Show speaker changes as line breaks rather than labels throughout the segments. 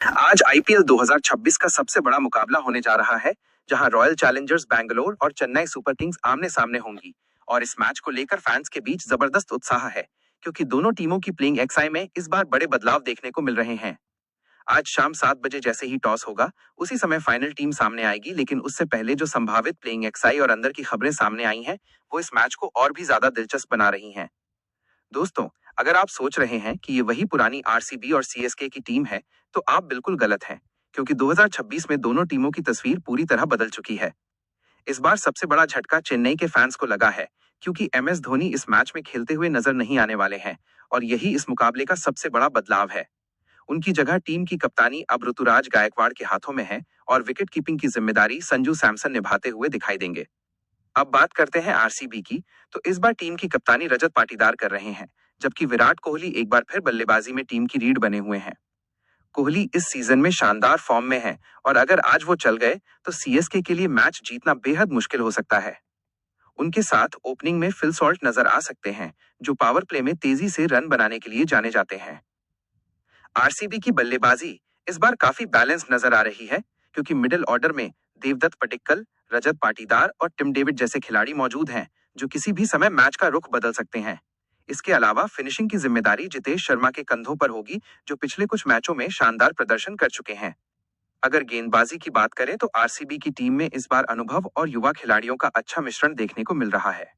आज आईपीएल 2026 का सबसे बड़ा मुकाबला होने जा रहा है, जहां रॉयल चैलेंजर्स बैंगलोर और चेन्नई सुपर किंग्स आमने सामने होंगी। और इस मैच को लेकर फैंस के बीच जबरदस्त उत्साह है, क्योंकि दोनों टीमों की प्लेइंग एक्साई में इस बार बड़े बदलाव देखने को मिल रहे हैं। आज शाम 7 बजे जैसे ही टॉस होगा, उसी समय फाइनल टीम सामने आएगी, लेकिन उससे पहले जो संभावित प्लेइंग एक्साई और अंदर की खबरें सामने आई हैं, वो इस मैच को और भी ज्यादा दिलचस्प बना रही हैं। दोस्तों, अगर आप सोच रहे हैं कि ये वही पुरानी आरसीबी और सीएसके की टीम है, तो आप बिल्कुल गलत हैं, क्योंकि 2026 में दोनों टीमों की तस्वीर पूरी तरह बदल चुकी है। इस बार सबसे बड़ा झटका चेन्नई के फैंस को लगा है, क्योंकि एमएस धोनी इस मैच में खेलते हुए नजर नहीं आने वाले हैं, और यही इस मुकाबले का सबसे बड़ा बदलाव है। उनकी जगह टीम की कप्तानी अब ऋतुराज गायकवाड़ के हाथों में है, और विकेट कीपिंग की जिम्मेदारी संजू सैमसन निभाते हुए दिखाई देंगे। अब बात करते हैं आरसीबी की, तो इस बार टीम की कप्तानी रजत पाटीदार कर रहे हैं, जबकि विराट कोहली एक बार फिर बल्लेबाजी में टीम की रीढ़ बने हुए हैं। कोहली इस सीजन में शानदार फॉर्म में है, और अगर आज वो चल गए, तो सीएसके के लिए मैच जीतना बेहद मुश्किल हो सकता है। उनके साथ ओपनिंग में फिल सॉल्ट नजर आ सकते हैं, जो पावर प्ले में तेजी से रन बनाने के लिए जाने जाते हैं। आरसीबी की बल्लेबाजी इस बार काफी बैलेंस नजर आ रही है, क्योंकि मिडिल ऑर्डर में देवदत्त पडिक्कल, रजत पाटीदार और टिम डेविड जैसे खिलाड़ी मौजूद हैं, जो किसी भी समय मैच का रुख बदल सकते हैं। इसके अलावा फिनिशिंग की जिम्मेदारी जितेश शर्मा के कंधों पर होगी, जो पिछले कुछ मैचों में शानदार प्रदर्शन कर चुके हैं। अगर गेंदबाजी की बात करें, तो आरसीबी की टीम में इस बार अनुभव और युवा खिलाड़ियों का अच्छा मिश्रण देखने को मिल रहा है।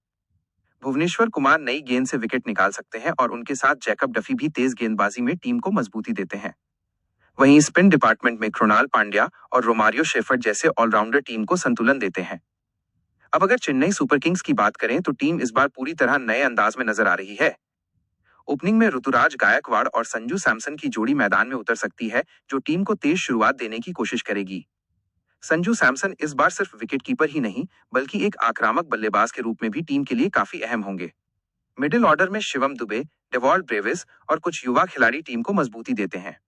भुवनेश्वर कुमार नई गेंद से विकेट निकाल सकते हैं, और उनके साथ जैकब डफी भी तेज गेंदबाजी में टीम को मजबूती देते हैं। वहीं स्पिन डिपार्टमेंट में कृणाल पांड्या और रोमारियो शेफर्ड जैसे ऑलराउंडर टीम को संतुलन देते हैं। अब अगर चेन्नई सुपर किंग्स की बात करें, तो टीम इस बार पूरी तरह नए अंदाज में नजर आ रही है। ओपनिंग में ऋतुराज गायकवाड़ और संजू सैमसन की जोड़ी मैदान में उतर सकती है, जो टीम को तेज शुरुआत देने की कोशिश करेगी। संजू सैमसन इस बार सिर्फ विकेटकीपर ही नहीं, बल्कि एक आक्रामक बल्लेबाज के रूप में भी टीम के लिए काफी अहम होंगे। मिडिल ऑर्डर में शिवम दुबे, डेवॉल्ट ब्रेविस और कुछ युवा खिलाड़ी टीम को मजबूती देते हैं।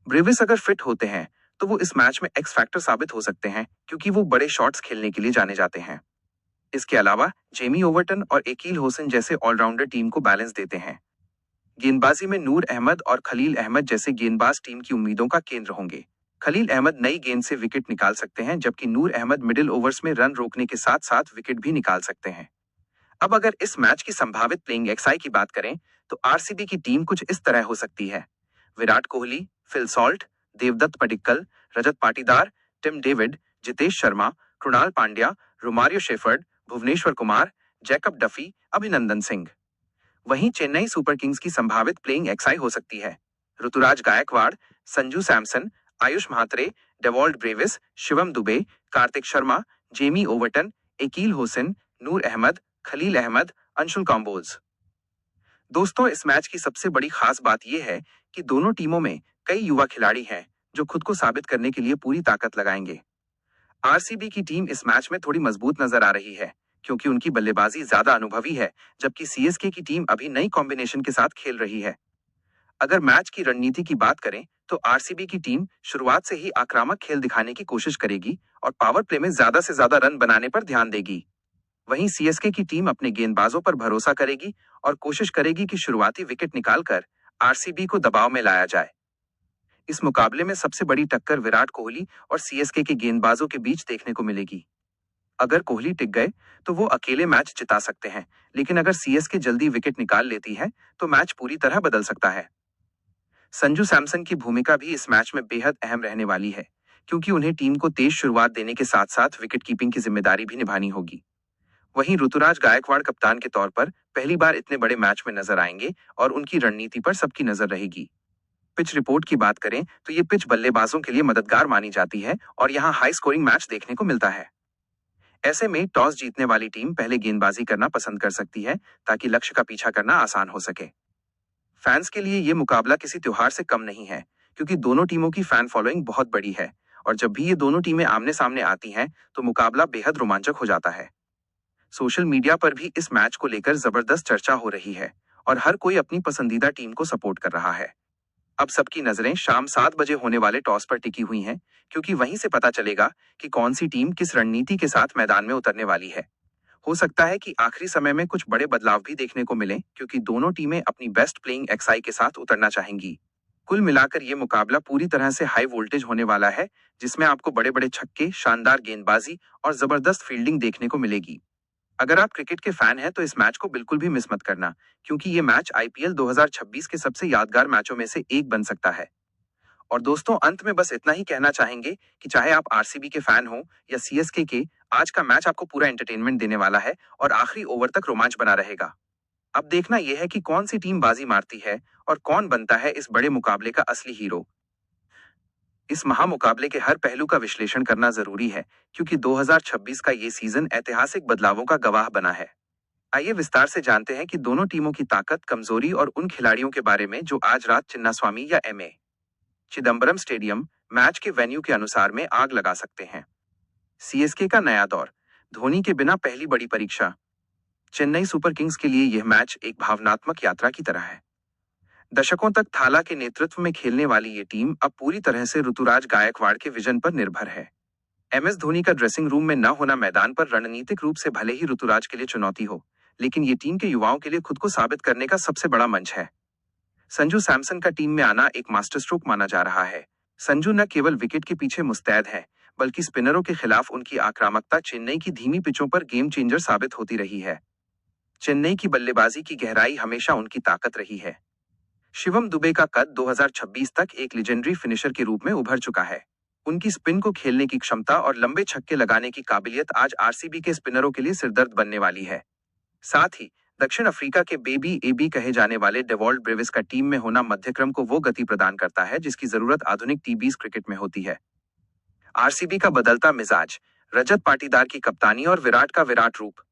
ब्रेविस अगर फिट होते हैं, तो वो इस मैच में एक्स फैक्टर साबित हो सकते हैं, क्योंकि वो बड़े शॉट्स खेलने के लिए जाने जाते हैं। इसके अलावा जेमी ओवर्टन और एकील होसन जैसे ऑलराउंडर टीम को बैलेंस देते हैं। गेंदबाजी में नूर अहमद और खलील अहमद जैसे गेंदबाज टीम की उम्मीदों का केंद्र होंगे। खलील अहमद नई गेंद से विकेट निकाल सकते हैं, जबकि नूर अहमद मिडिल ओवर्स में रन रोकने के साथ साथ विकेट भी निकाल सकते हैं। अब अगर इस मैच की संभावित प्लेइंग एक्साई की बात करें, तो आरसीबी की टीम कुछ इस तरह हो सकती है। Virat Kohli, Phil Salt, Devdutt Padikkal, Rajat Patidar, Tim David, Jitesh Sharma, Krunal Pandya, Romario Shepherd, Bhuvneshwar Kumar, Jacob Duffy, Abhinandan Singh. वहीं चेन्नई सुपर किंग्स की संभावित प्लेइंग एक्साई हो सकती है। Ruturaj Gaikwad, Sanju Samson, Ayush Mhatre, Dewald Brevis, Shivam Dube, Kartik Sharma, Jamie Overton, Akeal Hosein, Noor Ahmad, Khaleel Ahmed, Anshul Kamboj. दोस्तों, इस मैच की सबसे बड़ी खास बात यह है कि दोनों टीमों में कई युवा खिलाड़ी हैं, जो खुद को साबित करने के लिए पूरी ताकत लगाएंगे। आरसीबी की टीम इस मैच में थोड़ी मजबूत नजर आ रही है, क्योंकि उनकी बल्लेबाजी ज्यादा अनुभवी है, जबकि सीएसके की टीम अभी नई कॉम्बिनेशन के साथ खेल रही है। अगर मैच की रणनीति की बात करें, तो आरसीबी की टीम शुरुआत से ही आक्रामक खेल दिखाने की कोशिश करेगी और पावर प्ले में ज्यादा से ज्यादा रन बनाने पर ध्यान देगी। वहीं सीएसके की टीम अपने गेंदबाजों पर भरोसा करेगी और कोशिश करेगी कि शुरुआती विकेट निकालकर आरसीबी को दबाव में लाया जाए। इस मुकाबले में सबसे बड़ी टक्कर विराट कोहली और सीएसके के गेंदबाजों के बीच देखने को मिलेगी। अगर कोहली टिक गए, तो वो अकेले मैच जिता सकते हैं, लेकिन अगर सीएसके जल्दी विकेट निकाल लेती है, तो मैच पूरी तरह बदल सकता है। संजू सैमसन की भूमिका भी इस मैच में बेहद अहम रहने वाली है, क्योंकि उन्हें टीम को तेज शुरुआत देने के साथ साथ विकेट कीपिंग की जिम्मेदारी भी निभानी होगी। वहीं ऋतुराज गायकवाड़ कप्तान के तौर पर पहली बार इतने बड़े मैच में नजर आएंगे, और उनकी रणनीति पर सबकी नजर रहेगी। पिच रिपोर्ट की बात करें, तो ये पिच बल्लेबाजों के लिए मददगार मानी जाती है, और यहाँ हाई स्कोरिंग मैच देखने को मिलता है। ऐसे में टॉस जीतने वाली टीम पहले गेंदबाजी करना पसंद कर सकती है, ताकि लक्ष्य का पीछा करना आसान हो सके। फैंस के लिए ये मुकाबला किसी त्योहार से कम नहीं है, क्योंकि दोनों टीमों की फैन फॉलोइंग बहुत बड़ी है, और जब भी ये दोनों टीमें आमने सामने आती हैं, तो मुकाबला बेहद रोमांचक हो जाता है। सोशल मीडिया पर भी इस मैच को लेकर जबरदस्त चर्चा हो रही है, और हर कोई अपनी पसंदीदा टीम को सपोर्ट कर रहा है। अब सबकी नजरें शाम 7 बजे होने वाले टॉस पर टिकी हुई हैं, क्योंकि वहीं से पता चलेगा कि कौन सी टीम किस रणनीति के साथ मैदान में उतरने वाली है। हो सकता है कि आखिरी समय में कुछ बड़े बदलाव भी देखने को मिले, क्योंकि दोनों टीमें अपनी बेस्ट प्लेइंग एक्साई के साथ उतरना चाहेंगी। कुल मिलाकर ये मुकाबला पूरी तरह से हाई वोल्टेज होने वाला है, जिसमें आपको बड़े बड़े छक्के, शानदार गेंदबाजी और जबरदस्त फील्डिंग देखने को मिलेगी। अगर आप क्रिकेट के फैन हैं तो इस मैच को बिल्कुल भी मिस मत करना, क्योंकि ये मैच आईपीएल 2026 के सबसे यादगार मैचों में से एक बन सकता है। और दोस्तों, अंत में बस इतना ही कहना चाहेंगे कि चाहे आप आरसीबी के फैन हो या सीएसके के, आज का मैच आपको पूरा एंटरटेनमेंट देने वाला है और आखिरी ओवर तक रोमांच बना रहेगा। अब देखना यह है कि कौन सी टीम बाजी मारती है और कौन बनता है इस बड़े मुकाबले का असली हीरो। इस महामुकाबले के हर पहलू का विश्लेषण करना जरूरी है, क्योंकि 2026 का ये सीजन ऐतिहासिक बदलावों का गवाह बना है। आइए विस्तार से जानते हैं कि दोनों टीमों की ताकत, कमजोरी और उन खिलाड़ियों के बारे में जो आज रात चिन्नास्वामी या एमए चिदम्बरम स्टेडियम मैच के वेन्यू के अनुसार में आग लगा सकते हैं। सीएसके का नया दौर, धोनी के बिना पहली बड़ी परीक्षा। चेन्नई सुपर किंग्स के लिए यह मैच एक भावनात्मक यात्रा की तरह है। दशकों तक थाला के नेतृत्व में खेलने वाली ये टीम अब पूरी तरह से ऋतुराज गायकवाड़ के विजन पर निर्भर है। एमएस धोनी का ड्रेसिंग रूम में न होना मैदान पर रणनीतिक रूप से भले ही ऋतुराज के लिए चुनौती हो, लेकिन ये टीम के युवाओं के लिए खुद को साबित करने का सबसे बड़ा मंच है। संजू सैमसन का टीम में आना एक मास्टर स्ट्रोक माना जा रहा है। संजू न केवल विकेट के पीछे मुस्तैद है, बल्कि स्पिनरों के खिलाफ उनकी आक्रामकता चेन्नई की धीमी पिचों पर गेम चेंजर साबित होती रही है। चेन्नई की बल्लेबाजी की गहराई हमेशा उनकी ताकत रही है। शिवम दुबे का कद 2026 तक एक लेजेंडरी फिनिशर के रूप में उभर चुका है। उनकी स्पिन को खेलने की क्षमता और लंबे छक्के लगाने की काबिलियत आज आरसीबी के स्पिनरों के लिए सिरदर्द बनने वाली है। साथ ही दक्षिण अफ्रीका के बेबी एबी कहे जाने वाले डेवॉल्ट ब्रेविस का टीम में होना मध्यक्रम को वो गति प्रदान करता है जिसकी जरूरत आधुनिक टी20 क्रिकेट में होती है। आरसीबी का बदलता मिजाज, रजत पाटीदार की कप्तानी और विराट का विराट रूप।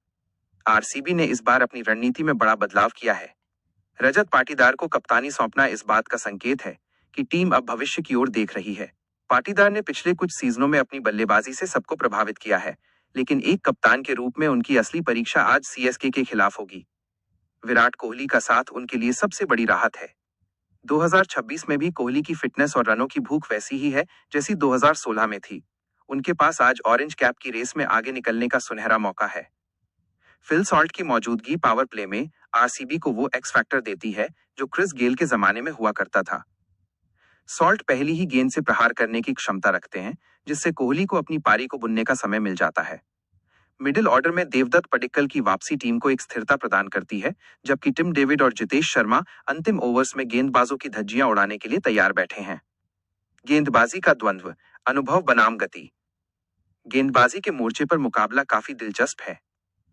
आरसीबी ने इस बार अपनी रणनीति में बड़ा बदलाव किया है। रजत पाटीदार को कप्तानी सौंपना इस बात का संकेत है कि टीम अब भविष्य की ओर देख रही है। पाटीदार ने पिछले कुछ सीजनों में अपनी बल्लेबाजी से सबको प्रभावित किया है, लेकिन एक कप्तान के रूप में उनकी असली परीक्षा आज सीएसके के खिलाफ होगी। विराट कोहली का साथ उनके लिए सबसे बड़ी राहत है। 2026 में भी कोहली की फिटनेस और रनों की भूख वैसी ही है जैसी 2016 में थी। उनके पास आज ऑरेंज कैप की रेस में आगे निकलने का सुनहरा मौका है। फिल सॉल्ट की मौजूदगी पावर प्ले में आरसीबी को वो एक्स फैक्टर देती है जो क्रिस गेल के जमाने में हुआ करता था। सॉल्ट पहली ही गेंद से प्रहार करने की क्षमता रखते हैं, जिससे कोहली को अपनी पारी को बुनने का समय मिल जाता है। मिडिल ऑर्डर में देवदत्त पडिक्कल की वापसी टीम को एक स्थिरता प्रदान करती है, जबकि टिम डेविड और जितेश शर्मा अंतिम ओवर्स में गेंदबाजों की धज्जियां उड़ाने के लिए तैयार बैठे हैं। गेंदबाजी का द्वंद्व, अनुभव बनाम गति। गेंदबाजी के मोर्चे पर मुकाबला काफी दिलचस्प है।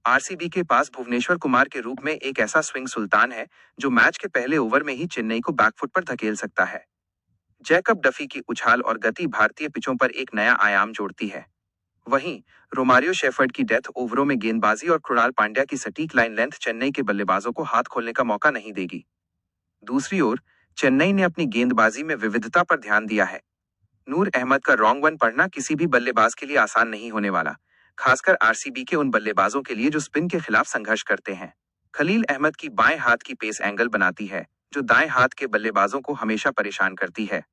आरसीबी के पास भुवनेश्वर कुमार के रूप में एक ऐसा स्विंग सुल्तान है जो मैच के पहले ओवर में ही चेन्नई को बैकफुट पर धकेल सकता है। जैकब डफी की उछाल और गति भारतीय पिचों पर एक नया आयाम जोड़ती है। वहीं रोमारियो शेफर्ड की डेथ ओवरों में गेंदबाजी और कृणाल पांड्या की सटीक लाइन लेंथ चेन्नई के बल्लेबाजों को हाथ खोलने का मौका नहीं देगी। दूसरी ओर चेन्नई ने अपनी गेंदबाजी में विविधता पर ध्यान दिया है। नूर अहमद का रॉन्ग वन पढ़ना किसी भी बल्लेबाज के लिए आसान नहीं होने वाला, खासकर आरसीबी के उन बल्लेबाजों के लिए जो स्पिन के खिलाफ संघर्ष करते हैं। खलील अहमद की बाएं हाथ की पेस एंगल बनाती है, जो दाएं हाथ के बल्लेबाजों को हमेशा परेशान करती है।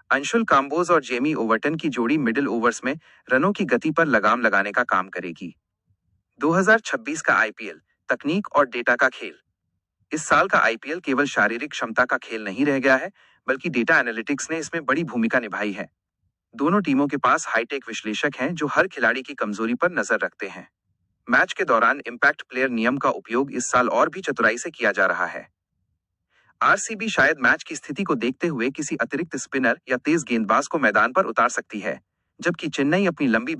अंशुल काम्बोज और जेमी ओवर्टन की जोड़ी मिडिल ओवर्स में रनों की गति पर लगाम लगाने का काम करेगी। 2026 का आईपीएल तकनीक और डेटा का खेल। इस साल का आईपीएल केवल शारीरिक क्षमता का खेल नहीं रह गया है, बल्कि डेटा एनालिटिक्स ने इसमें बड़ी भूमिका निभाई है। दोनों टीमों के पास हाईटेक विश्लेषक हैं जो हर खिलाड़ी की कमजोरी पर नजर रखते हैं। मैच के दौरान इम्पैक्ट प्लेयर नियम का उपयोग इस साल और भी चतुराई से किया जा रहा है। आरसीबी शायद मैच की स्थिति को देखते हुए किसी अतिरिक्त स्पिनर या तेज गेंदबाज को मैदान पर उतार सकती है, जबकि चेन्नई अपनी लंबी